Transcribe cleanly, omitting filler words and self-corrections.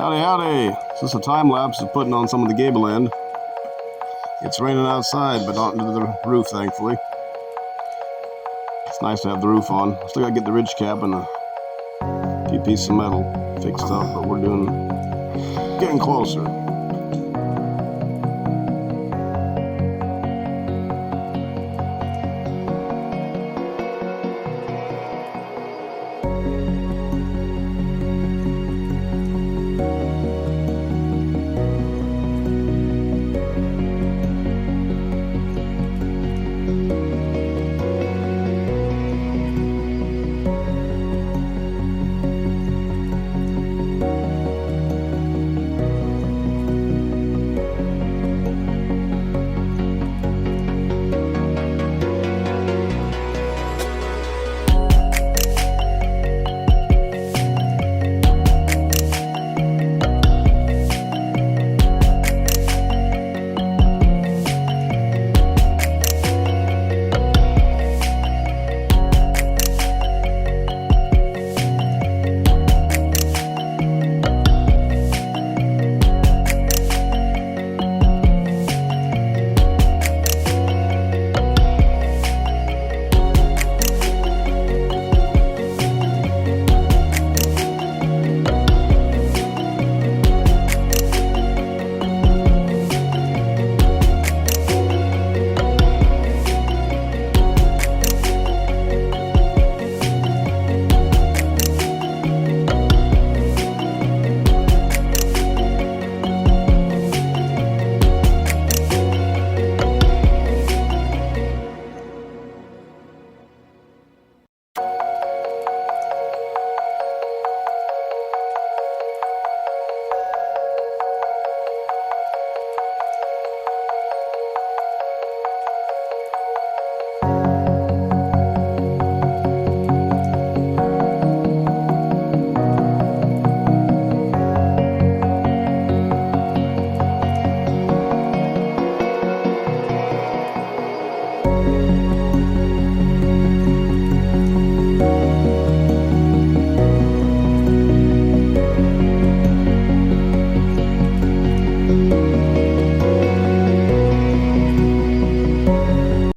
Howdy, howdy. This is a time lapse of putting on some of the gable end. It's raining outside, but not into the roof, thankfully. It's nice to have the roof on. Still gotta get the ridge cap and a few pieces of metal fixed up, but we're getting closer.